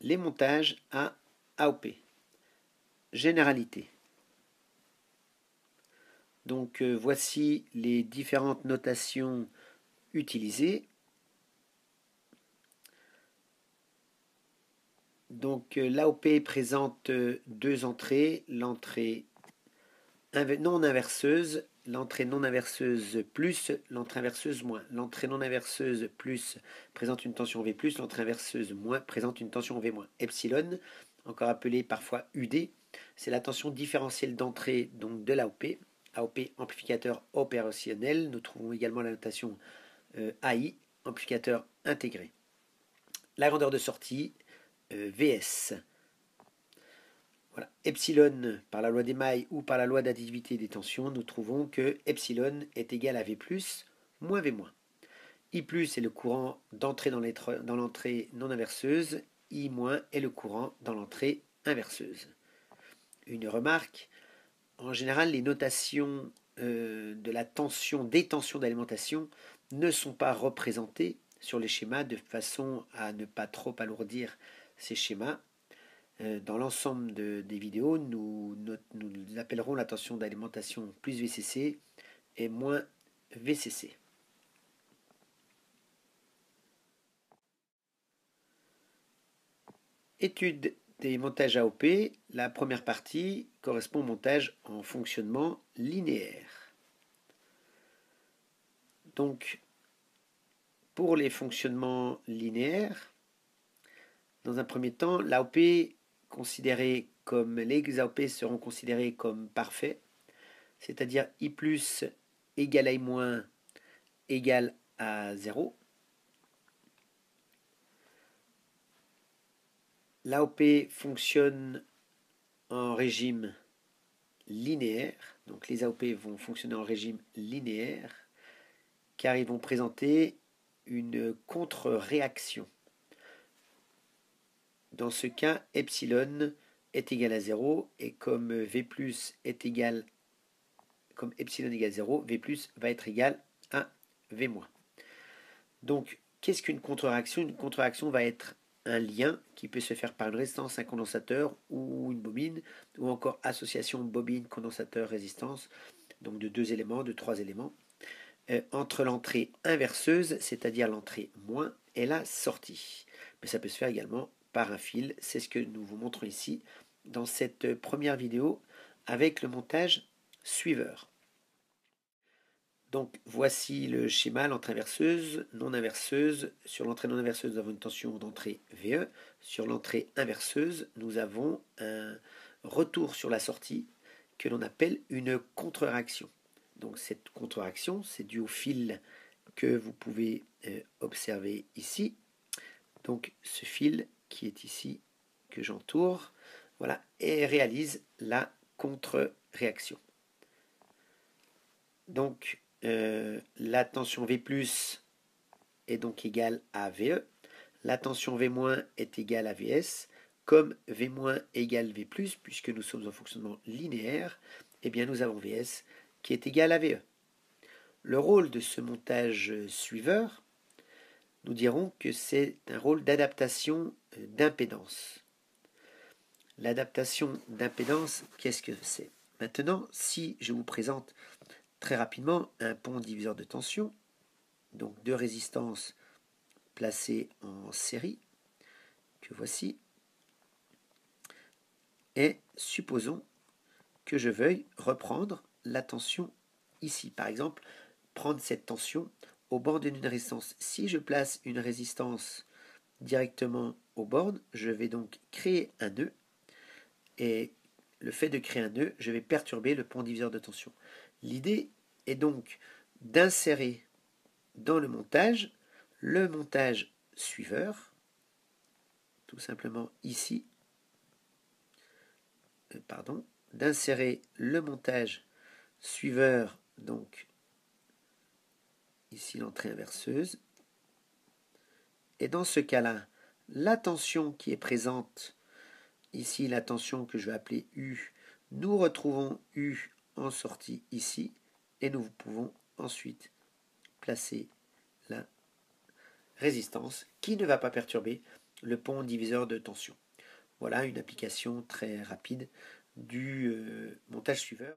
les montages à AOP. Généralité. Donc voici les différentes notations utilisées. Donc l'AOP présente deux entrées, l'entrée non inverseuse, l'entrée non inverseuse plus, l'entrée inverseuse moins. L'entrée non inverseuse plus présente une tension V+, l'entrée inverseuse moins présente une tension V-. Epsilon, encore appelé parfois UD, c'est la tension différentielle d'entrée donc de l'AOP. AOP, amplificateur opérationnel. Nous trouvons également la notation AI, amplificateur intégré. La grandeur de sortie, VS. Voilà. Epsilon, par la loi des mailles ou par la loi d'additivité des tensions, nous trouvons que epsilon est égal à V+, moins V-. I+, est le courant d'entrée dans l'entrée non inverseuse. I- est le courant dans l'entrée inverseuse. Une remarque, en général, les notations de la tension, des tensions d'alimentation ne sont pas représentées sur les schémas de façon à ne pas trop alourdir ces schémas. Dans l'ensemble des vidéos, nous appellerons la tension d'alimentation plus VCC et moins VCC. Étude des montages AOP. La première partie correspond au montage en fonctionnement linéaire. Donc, pour les fonctionnements linéaires, dans un premier temps, l'AOP considéré comme les AOP seront considérés comme parfaits, c'est-à-dire I+ égale à I- égale à 0. L'AOP fonctionne en régime linéaire, donc les AOP vont fonctionner en régime linéaire, car ils vont présenter une contre-réaction. Dans ce cas, epsilon est égal à 0, et comme V+ est égal, comme epsilon égale 0, V+ va être égal à V-. Donc, qu'est-ce qu'une contre-réaction? Une contre-réaction va être un lien qui peut se faire par une résistance, un condensateur ou une bobine, ou encore association bobine, condensateur, résistance, donc de deux éléments, de trois éléments, entre l'entrée inverseuse, c'est-à-dire l'entrée moins, et la sortie. Mais ça peut se faire également par un fil, c'est ce que nous vous montrons ici dans cette première vidéo avec le montage suiveur. Donc voici le schéma, l'entrée inverseuse, non inverseuse. Sur l'entrée non inverseuse, nous avons une tension d'entrée VE. Sur l'entrée inverseuse, nous avons un retour sur la sortie que l'on appelle une contre-réaction. Donc cette contre-réaction, c'est dû au fil que vous pouvez observer ici. Donc ce fil qui est ici, que j'entoure, voilà, et réalise la contre-réaction. Donc la tension V+ est donc égale à VE, la tension V- est égale à VS, comme V- égale V+, puisque nous sommes en fonctionnement linéaire, eh bien nous avons VS qui est égal à VE. Le rôle de ce montage suiveur, nous dirons que c'est un rôle d'adaptation d'impédance. L'adaptation d'impédance, qu'est-ce que c'est? Maintenant, si je vous présente très rapidement un pont diviseur de tension, donc deux résistances placées en série, que voici, et supposons que je veuille reprendre la tension ici. Par exemple, prendre cette tension au bord d'une résistance. Si je place une résistance directement aux bornes, je vais donc créer un nœud, et le fait de créer un nœud, je vais perturber le pont diviseur de tension. L'idée est donc d'insérer dans le montage suiveur, tout simplement ici, d'insérer le montage suiveur, donc ici l'entrée inverseuse, et dans ce cas-là, la tension qui est présente, ici la tension que je vais appeler U, nous retrouvons U en sortie ici, et nous pouvons ensuite placer la résistance qui ne va pas perturber le pont diviseur de tension. Voilà une application très rapide du montage suiveur.